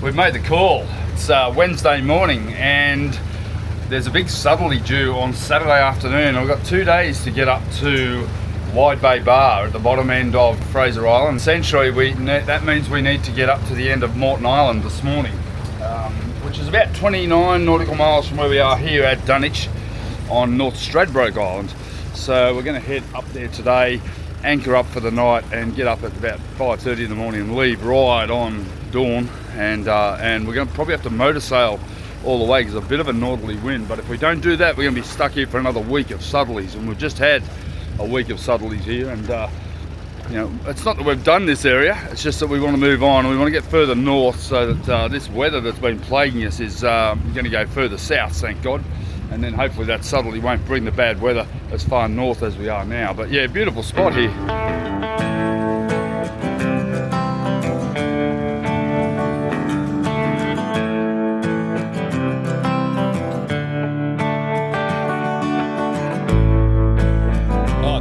We've made the call. It's Wednesday morning and there's a big southerly due on Saturday afternoon. We've got 2 days to get up to Wide Bay Bar at the bottom end of Fraser Island. Essentially, that means we need to get up to the end of Moreton Island this morning, which is about 29 nautical miles from where we are here at Dunwich on North Stradbroke Island. So we're going to head up there today, anchor up for the night and get up at about 5:30 in the morning and leave right on dawn. And we're going to probably have to motor sail all the way because a bit of a northerly wind. But if we don't do that, we're going to be stuck here for another week of southerlies, and we've just had a week of southerlies here. And you know, it's not that we've done this area, it's just that we want to move on and we want to get further north so that this weather that's been plaguing us is going to go further south, thank God. And then hopefully that southerly won't bring the bad weather as far north as we are now. But yeah, beautiful spot here.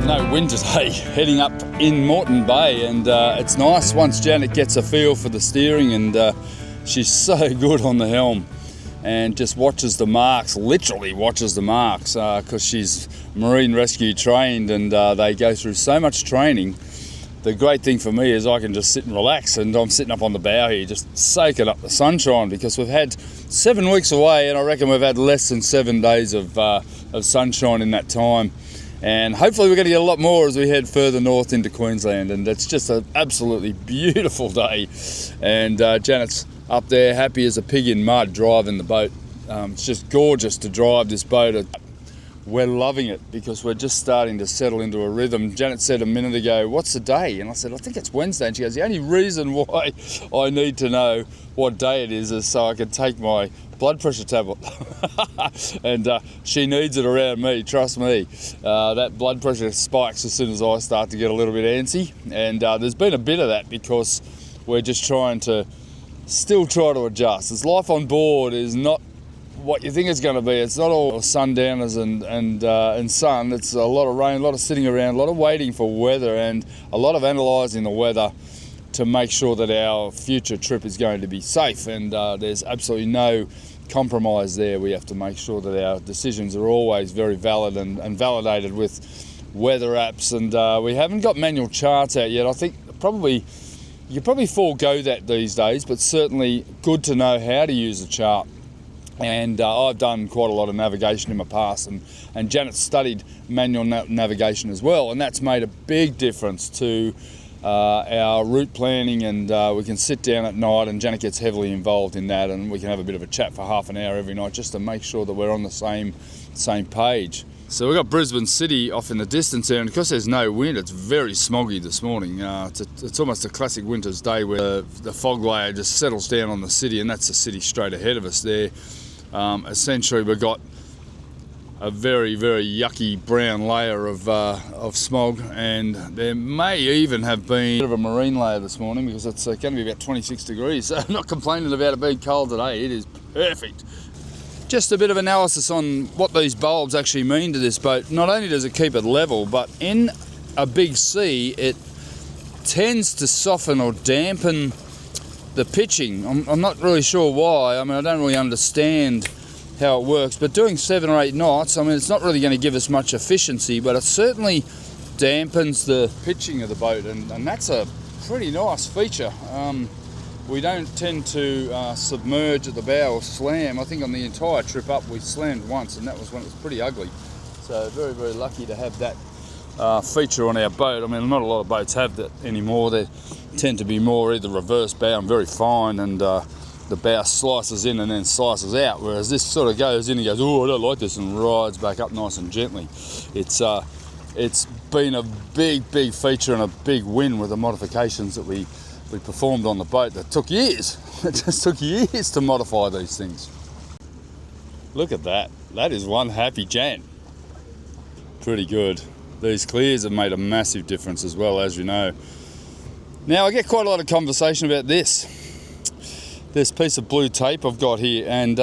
No wind today, heading up in Moreton Bay, and it's nice once Janet gets a feel for the steering, and she's so good on the helm and just watches the marks, literally watches the marks, because she's marine rescue trained, and they go through so much training. The great thing for me is I can just sit and relax, and I'm sitting up on the bow here just soaking up the sunshine, because we've had 7 weeks away and I reckon we've had less than 7 days of sunshine in that time. And hopefully we're going to get a lot more as we head further north into Queensland. And it's just an absolutely beautiful day. And Janet's up there, happy as a pig in mud, driving the boat. It's just gorgeous to drive this boat. We're loving it because we're just starting to settle into a rhythm. Janet said a minute ago, what's the day? And I said, I think it's Wednesday. And she goes, the only reason why I need to know what day it is so I can take my blood pressure tablet. And she needs it around me, trust me. That blood pressure spikes as soon as I start to get a little bit antsy. And there's been a bit of that because we're just trying to still try to adjust. As life on board is not what you think it's going to be. It's not all sundowners and sun. It's a lot of rain, a lot of sitting around, a lot of waiting for weather, and a lot of analysing the weather to make sure that our future trip is going to be safe. And there's absolutely no compromise there. We have to make sure that our decisions are always very valid and validated with weather apps. And we haven't got manual charts out yet. I think you probably forego that these days, but certainly good to know how to use a chart. And I've done quite a lot of navigation in my past, and Janet studied manual navigation as well, and that's made a big difference to our route planning. And we can sit down at night, and Janet gets heavily involved in that, and we can have a bit of a chat for half an hour every night just to make sure that we're on the same page. So we've got Brisbane City off in the distance there, and because there's no wind, it's very smoggy this morning. It's almost a classic winter's day where the fog layer just settles down on the city, and that's the city straight ahead of us there. Essentially, we've got a very, very yucky brown layer of smog, and there may even have been a bit of a marine layer this morning because it's going to be about 26 degrees. So I'm not complaining about it being cold today. It is perfect. Just a bit of analysis on what these bulbs actually mean to this boat. Not only does it keep it level, but in a big sea, it tends to soften or dampen the pitching. I'm not really sure why. I mean, I don't really understand how it works, but doing 7 or 8 knots, I mean, it's not really going to give us much efficiency, but it certainly dampens the pitching of the boat, and that's a pretty nice feature. We don't tend to submerge at the bow or slam. I think on the entire trip up we slammed once, and that was when it was pretty ugly. So very, very lucky to have that feature on our boat. I mean, not a lot of boats have that anymore. They tend to be more either reverse bow and very fine, and the bow slices in and then slices out, whereas this sort of goes in and goes, oh, I don't like this, and rides back up nice and gently. It's been a big feature and a big win with the modifications that we performed on the boat that took years. It just took years to modify these things. Look at that. That is one happy Jan. Pretty good. These clears have made a massive difference as well, as you know. Now, I get quite a lot of conversation about this piece of blue tape I've got here, and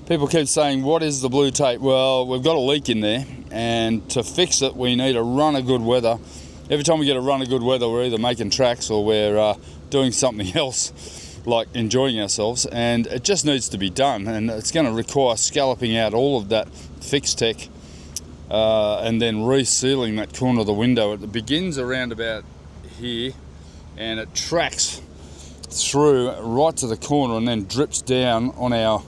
people keep saying, what is the blue tape? Well, we've got a leak in there, and to fix it we need a run of good weather. Every time we get a run of good weather, we're either making tracks or we're doing something else. like enjoying ourselves, and it just needs to be done, and it's going to require scalloping out all of that fixed tech and then resealing that corner of the window. It begins around about here and it tracks through right to the corner and then drips down on our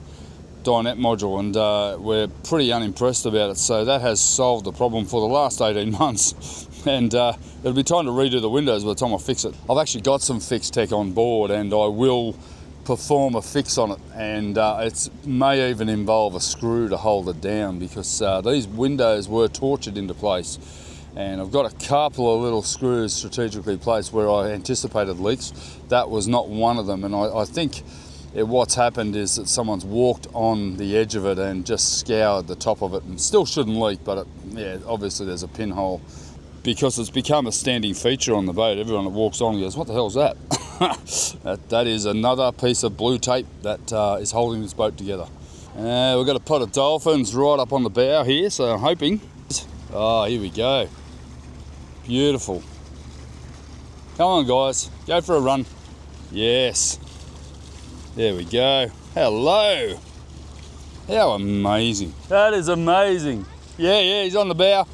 dinette module, and we're pretty unimpressed about it. So that has solved the problem for the last 18 months and it'll be time to redo the windows by the time I fix it. I've actually got some fixed tech on board and I will perform a fix on it, and it may even involve a screw to hold it down, because these windows were tortured into place, and I've got a couple of little screws strategically placed where I anticipated leaks. That was not one of them, and I think what's happened is that someone's walked on the edge of it and just scoured the top of it, and still shouldn't leak, but yeah, obviously there's a pinhole because it's become a standing feature on the boat. Everyone that walks on goes, what the hell's that? that is another piece of blue tape that is holding this boat together. We've got a pot of dolphins right up on the bow here, so I'm hoping. Oh, here we go. Beautiful. Come on, guys, go for a run. Yes. There we go. Hello. How amazing. That is amazing. Yeah, he's on the bow.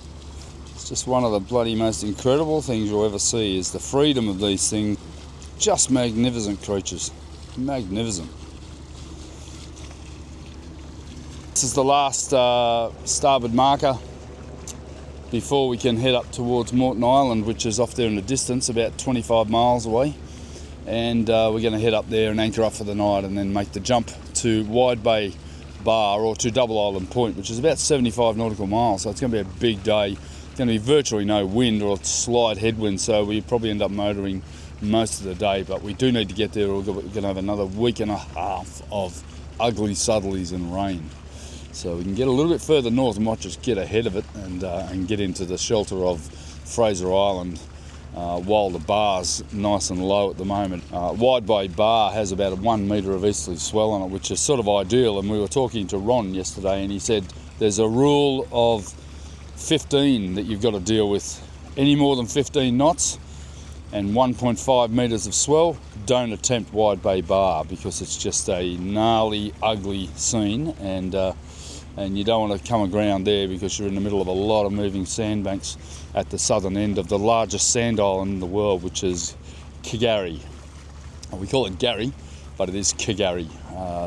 It's just one of the bloody most incredible things you'll ever see, is the freedom of these things. Just magnificent creatures. Magnificent. This is the last starboard marker before we can head up towards Moreton Island, which is off there in the distance, about 25 miles away. And we're going to head up there and anchor up for the night, and then make the jump to Wide Bay Bar, or to Double Island Point, which is about 75 nautical miles. So it's going to be a big day. It's going to be virtually no wind or a slight headwind, so we probably end up motoring most of the day, but we do need to get there. We're going to have another week and a half of ugly southerlies and rain. So we can get a little bit further north and might just get ahead of it and get into the shelter of Fraser Island while the bar's nice and low at the moment. Wide Bay Bar has about 1 metre of easterly swell on it, which is sort of ideal, and we were talking to Ron yesterday and he said there's a rule of 15 that you've got to deal with. Any more than 15 knots and 1.5 metres of swell, don't attempt Wide Bay Bar, because it's just a gnarly, ugly scene, and you don't want to come aground there because you're in the middle of a lot of moving sandbanks at the southern end of the largest sand island in the world, which is K'gari. We call it Gary, but it is K'gari,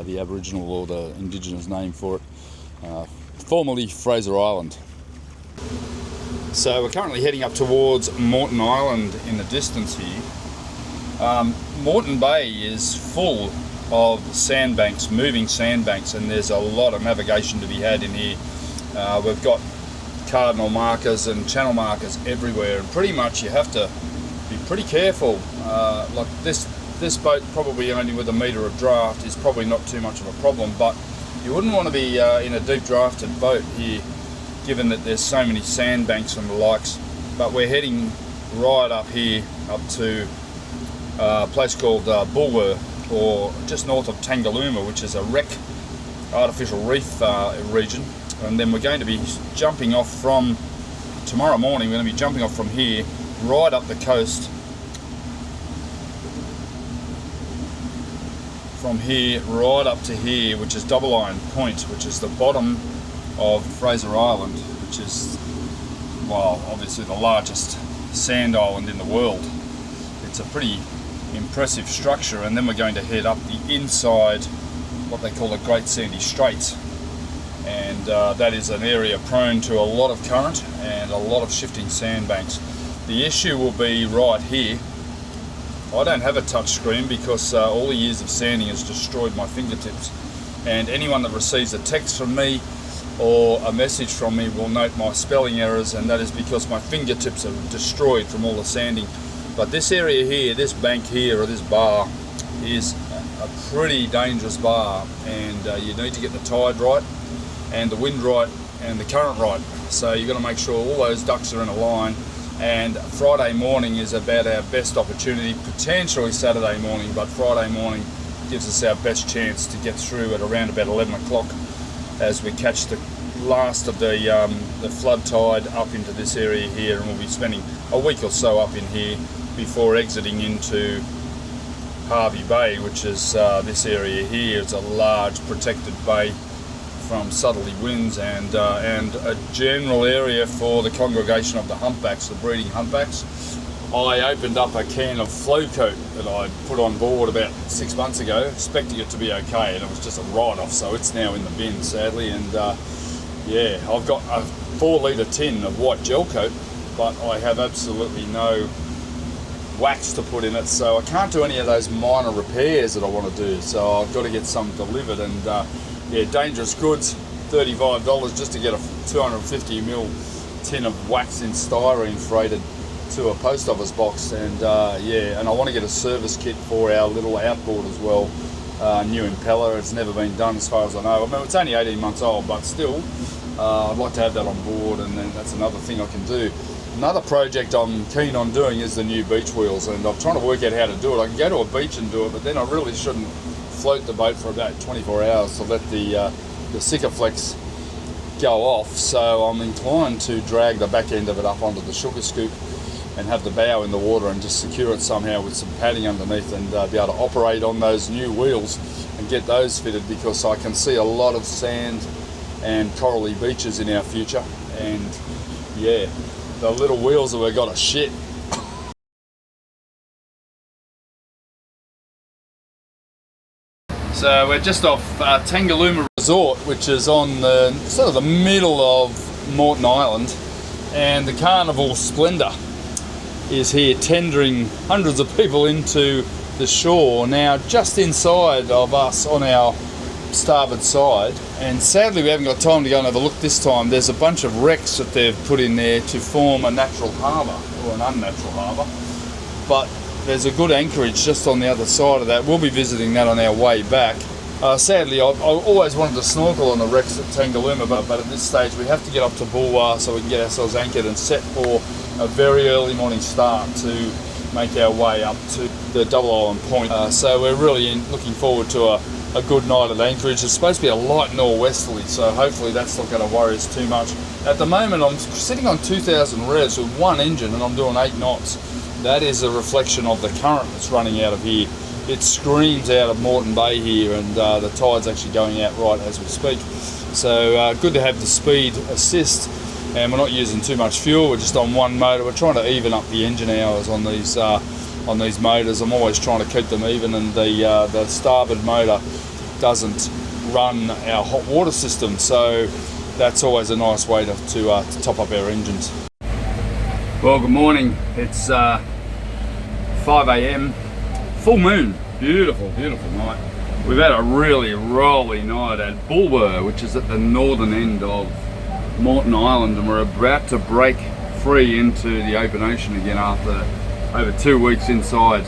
the Aboriginal or the Indigenous name for it, formerly Fraser Island. So we're currently heading up towards Moreton Island in the distance here. Moreton Bay is full of sandbanks, moving sandbanks, and there's a lot of navigation to be had in here. We've got cardinal markers and channel markers everywhere, and pretty much you have to be pretty careful. Like this boat, probably only with 1 metre of draft, is probably not too much of a problem, but you wouldn't want to be in a deep drafted boat here, given that there's so many sandbanks and the likes. But we're heading right up here, up to a place called Bulbous, or just north of Tangalooma, which is a wreck artificial reef region. And then we're going to be jumping off from, tomorrow morning, we're going to be jumping off from here, right up the coast, from here right up to here, which is Double Island Point, which is the bottom of Fraser Island, which is, well, obviously the largest sand island in the world. It's a pretty impressive structure, and then we're going to head up the inside, what they call the Great Sandy Straits, and that is an area prone to a lot of current and a lot of shifting sandbanks. The issue will be right here. I don't have a touch screen because all the years of sanding has destroyed my fingertips, and anyone that receives a text from me or a message from me will note my spelling errors, and that is because my fingertips are destroyed from all the sanding. But this area here, this bank here, or this bar, is a pretty dangerous bar, and you need to get the tide right and the wind right and the current right. So you've got to make sure all those ducks are in a line, and Friday morning is about our best opportunity, potentially Saturday morning, but Friday morning gives us our best chance to get through at around about 11 o'clock as we catch the last of the flood tide up into this area here, and we'll be spending a week or so up in here before exiting into Harvey Bay, which is this area here. It's a large protected bay from southerly winds, and a general area for the congregation of the humpbacks, the breeding humpbacks. I opened up a can of flow coat that I put on board about 6 months ago, expecting it to be okay, and it was just a write-off, so it's now in the bin, sadly. And yeah, I've got a 4-litre tin of white gel coat, but I have absolutely no wax to put in it, so I can't do any of those minor repairs that I want to do, so I've got to get some delivered. And yeah, dangerous goods, $35 just to get a 250ml tin of wax in styrene freighted to a post office box. And yeah, and I want to get a service kit for our little outboard as well, new impeller. It's never been done as far as I know. I mean, it's only 18 months old, but still I'd like to have that on board, and then that's another thing I can do. Another project I'm keen on doing is the new beach wheels, and I'm trying to work out how to do it. I can go to a beach and do it, but then I really shouldn't float the boat for about 24 hours to let the Sikaflex go off. So I'm inclined to drag the back end of it up onto the sugar scoop and have the bow in the water and just secure it somehow with some padding underneath, and be able to operate on those new wheels and get those fitted, because I can see a lot of sand and corally beaches in our future. And yeah, the little wheels that we've got are shit. So we're just off Tangalooma Resort, which is on the sort of the middle of Moreton Island, and the Carnival Splendour is here tendering hundreds of people into the shore. Now, just inside of us on our starboard side, and sadly we haven't got time to go and have a look this time, there's a bunch of wrecks that they've put in there to form a natural harbour, or an unnatural harbour, but there's a good anchorage just on the other side of that. We'll be visiting that on our way back. Sadly, I always wanted to snorkel on the wrecks at Tangalooma, but at this stage we have to get up to bulbous so we can get ourselves anchored and set for a very early morning start to make our way up to the Double Island Point. So we're really looking forward to a good night at anchorage. It's supposed to be a light norwesterly, so hopefully that's not going to worry us too much. At the moment I'm sitting on 2,000 revs with one engine, and I'm doing 8 knots. That is a reflection of the current that's running out of here. It screams out of Moreton Bay here, and the tide's actually going out right as we speak. So good to have the speed assist, and we're not using too much fuel. We're just on one motor. We're trying to even up the engine hours on these motors. I'm always trying to keep them even, and the starboard motor doesn't run our hot water system, so that's always a nice way to top up our engines. Well, good morning. It's 5 AM, full moon, beautiful, beautiful night. We've had a really rolly night at Bulbous, which is at the northern end of Moreton Island, and we're about to break free into the open ocean again after over 2 weeks inside.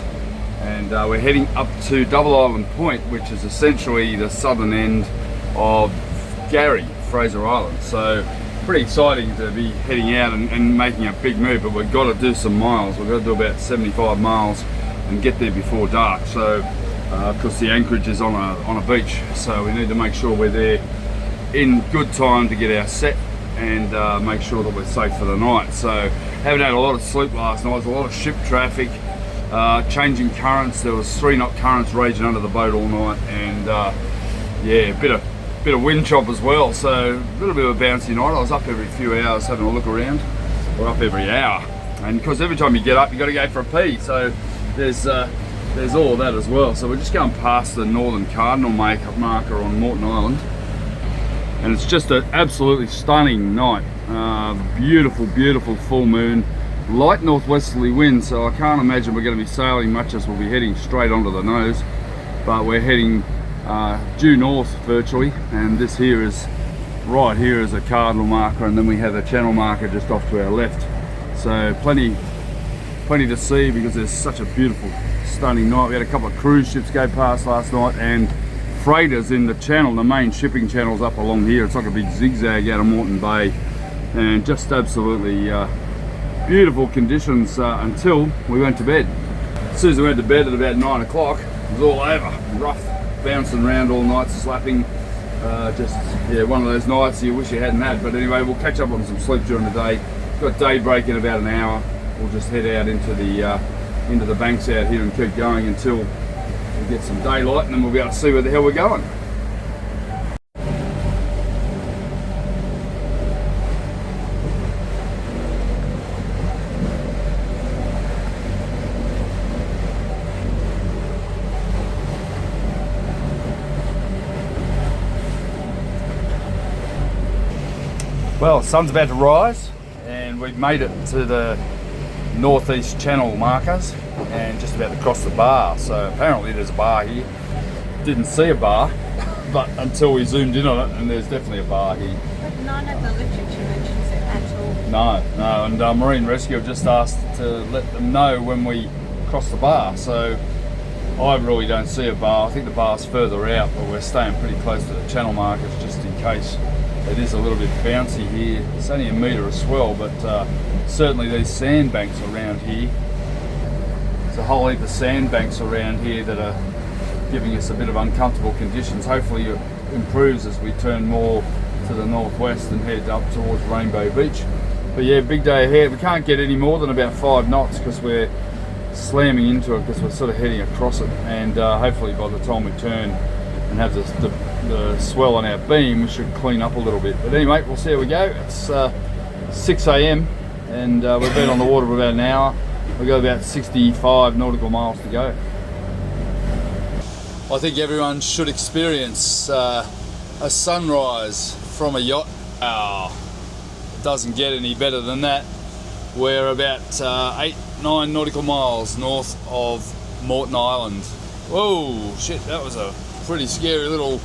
And we're heading up to Double Island Point, which is essentially the southern end of Fraser Island. So pretty exciting to be heading out and making a big move, but we've got to do some miles. We've got to do about 75 miles and get there before dark. So of course the anchorage is on a beach, so we need to make sure we're there in good time to get our set and make sure that we're safe for the night. So haven't had a lot of sleep last night. There's a lot of ship traffic, changing currents. There was 3-knot currents raging under the boat all night, and yeah, a bit of wind chop as well, so a little bit of a bouncy night. I was up every few hours having a look around, or up every hour, and because every time you get up you got to go for a pee, so there's all of that as well. So we're just going past the Northern Cardinal marker on Moreton Island, and it's just an absolutely stunning night. Beautiful, beautiful full moon, light northwesterly wind, so I can't imagine we're going to be sailing much as we'll be heading straight onto the nose, but we're heading due north virtually, and this here is right here is a cardinal marker, and then we have a channel marker just off to our left. So plenty to see, because there's such a beautiful, stunning night. We had a couple of cruise ships go past last night, and freighters in the channel, the main shipping channel's up along here. It's like a big zigzag out of Moreton Bay, and just absolutely beautiful conditions until we went to bed. As soon as we went to bed at about 9 o'clock, it was all over. Rough, bouncing around all night, slapping. Just, yeah, one of those nights you wish you hadn't had. But anyway, we'll catch up on some sleep during the day. We've got day break in about an hour. We'll just head out into the banks out here and keep going until get some daylight, and then we'll be able to see where the hell we're going. Well, sun's about to rise, and we've made it to the northeast channel markers and just about to cross the bar. So apparently there's a bar here. Didn't see a bar, but until we zoomed in on it, and there's definitely a bar here. But none of the literature mentions it at all. No, and Marine Rescue have just asked to let them know when we cross the bar. So I really don't see a bar. I think the bar's further out, but we're staying pretty close to the channel markers just in case. It is a little bit bouncy here. It's only a metre of swell, but certainly these sandbanks around here. There's a whole heap of sandbanks around here that are giving us a bit of uncomfortable conditions. Hopefully it improves as we turn more to the northwest and head up towards Rainbow Beach. But yeah, big day ahead. We can't get any more than about 5 knots because we're slamming into it because we're sort of heading across it. And hopefully by the time we turn and have the swell on our beam, we should clean up a little bit. But anyway, we'll see how we go. It's 6 a.m. and we've been on the water for about an hour. We've got about 65 nautical miles to go. I think everyone should experience a sunrise from a yacht. It doesn't get any better than that. We're about 8-9 nautical miles north of Moreton Island. Whoa, shit, that was a pretty scary little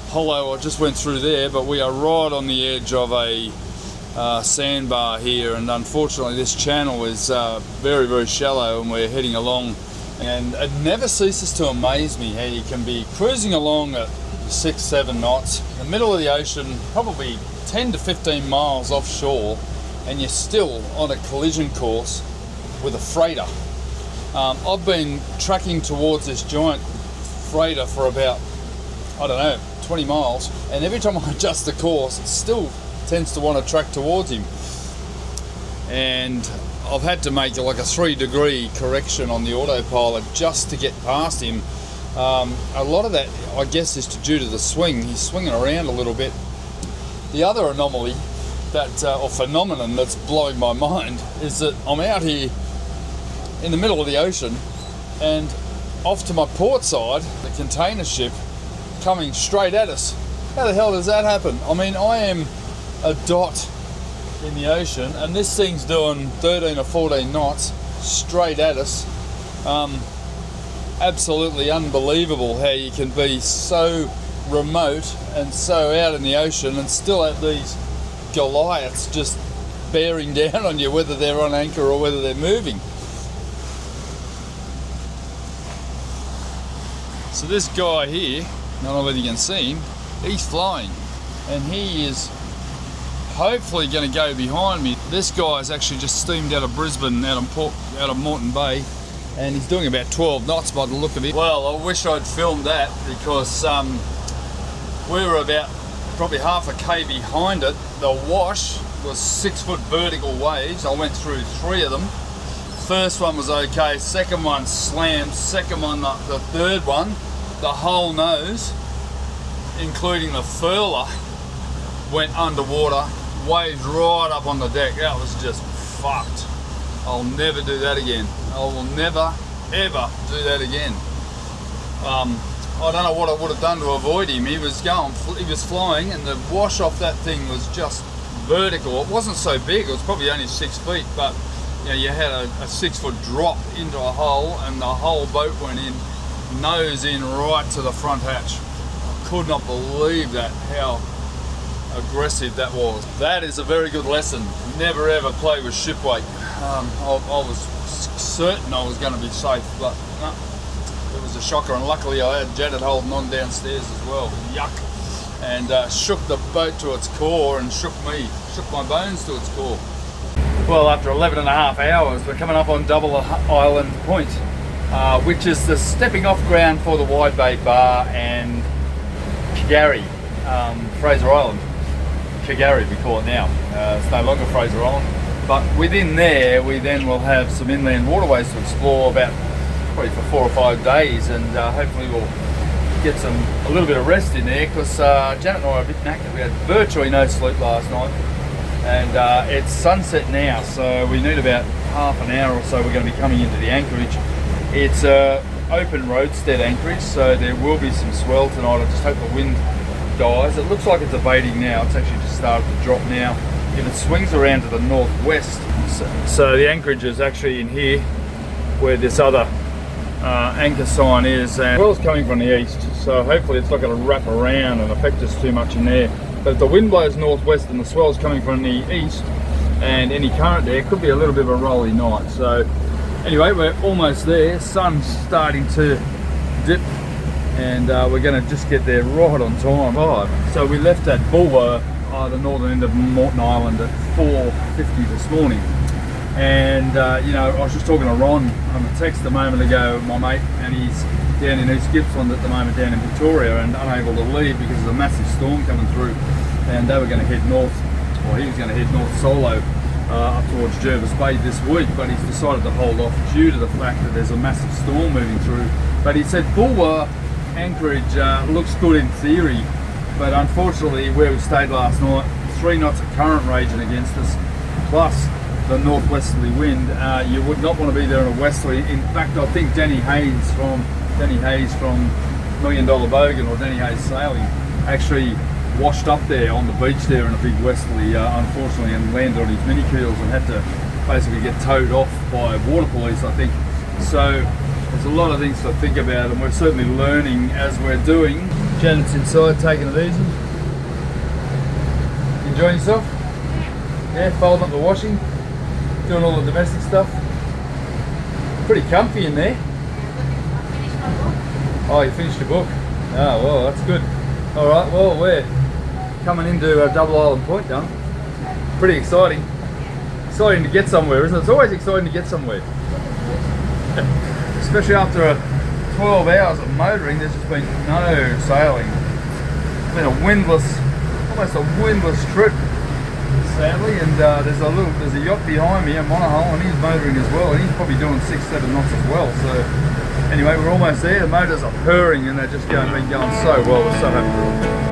hollow I just went through there, but we are right on the edge of a sandbar here, and unfortunately this channel is very, very shallow, and we're heading along, and it never ceases to amaze me how you can be cruising along at 6-7 knots in the middle of the ocean, probably 10 to 15 miles offshore, and you're still on a collision course with a freighter. I've been tracking towards this giant freighter for about, I don't know, 20 miles, and every time I adjust the course it still tends to want to track towards him, and I've had to make like a 3-degree correction on the autopilot just to get past him. A lot of that I guess is due to the swing. He's swinging around a little bit. The other anomaly that or phenomenon that's blowing my mind is that I'm out here in the middle of the ocean, and off to my port side, the container ship coming straight at us. How the hell does that happen? I mean, I am a dot in the ocean, and this thing's doing 13 or 14 knots straight at us. Absolutely unbelievable how you can be so remote and so out in the ocean and still have these Goliaths just bearing down on you, whether they're on anchor or whether they're moving. So this guy here, I don't know whether you can see him, he's flying, and he is hopefully going to go behind me. This guy's actually just steamed out of Brisbane, out of Moreton Bay, and he's doing about 12 knots by the look of it. Well, I wish I'd filmed that, because we were about probably half a K behind it. The wash was 6-foot vertical waves. I went through 3 of them. First one was okay, second one slammed, second one, the third one, the whole nose, including the furler, went underwater, waves right up on the deck. That was just fucked. I'll never do that again. I will never, ever do that again. I don't know what I would have done to avoid him. He was flying, and the wash off that thing was just vertical. It wasn't so big, it was probably only 6 feet, but you know, you had a 6-foot drop into a hole, and the whole boat went in, nose in, right to the front hatch. I could not believe that, how aggressive that was. That is a very good lesson. Never ever play with ship weight. I was certain I was going to be safe, but no, it was a shocker, and luckily I had Janet holding on downstairs as well. Yuck. And shook the boat to its core and shook my bones to its core. Well, after 11 and a half hours, we're coming up on Double Island Point, which is the stepping off ground for the Wide Bay Bar and K'gari, Fraser Island. K'gari we call it now. It's no longer Fraser Island. But within there, we then will have some inland waterways to explore, about probably for 4 or 5 days, and hopefully we'll get a little bit of rest in there, because Janet and I are a bit knackered. We had virtually no sleep last night, and it's sunset now, so we need about half an hour or so. We're going to be coming into the anchorage. It's open roadstead anchorage, so there will be some swell tonight. I just hope the wind dies. It looks like it's abating now. It's actually just started to drop now. If it swings around to the northwest, so the anchorage is actually in here where this other anchor sign is, and the swell's coming from the east, so hopefully it's not going to wrap around and affect us too much in there. But if the wind blows northwest and the swell's coming from the east and any current there, it could be a little bit of a rolly night. So anyway, we're almost there. Sun's starting to dip, and we're going to just get there right on time. So we left at bulbous, the northern end of Moreton Island, at 4:50 this morning. And you know, I was just talking to Ron on a text a moment ago, my mate, and he's down in East Gippsland at the moment, down in Victoria, and unable to leave because of a massive storm coming through. And they were going to head north, or he was going to head north solo up towards Jervis Bay this week, but he's decided to hold off due to the fact that there's a massive storm moving through. But he said bulbous anchorage looks good in theory, but unfortunately where we stayed last night, 3 knots of current raging against us, plus the northwesterly wind. You would not want to be there in a westerly. In fact, I think Danny Hayes from $1 Million Bogan, or Danny Hayes Sailing, actually washed up there on the beach there in a big westerly, unfortunately, and landed on his mini keels and had to basically get towed off by water police, I think. So there's a lot of things to think about, and we're certainly learning as we're doing. Janet's inside taking it easy. Enjoying yourself? Yeah, folding up the washing, doing all the domestic stuff. Pretty comfy in there. Oh, you finished your book? Oh, well, that's good. All right, well, we're coming into Double Island Point, done. Pretty exciting. Exciting to get somewhere, isn't it? It's always exciting to get somewhere. Especially after 12 hours of motoring, there's just been no sailing. It's been a windless, almost a windless trip, sadly. And there's a yacht behind me, a monohull, and he's motoring as well, and he's probably doing 6-7 knots as well. So anyway, we're almost there. The motors are purring, and they're just been going so well. We're so happy.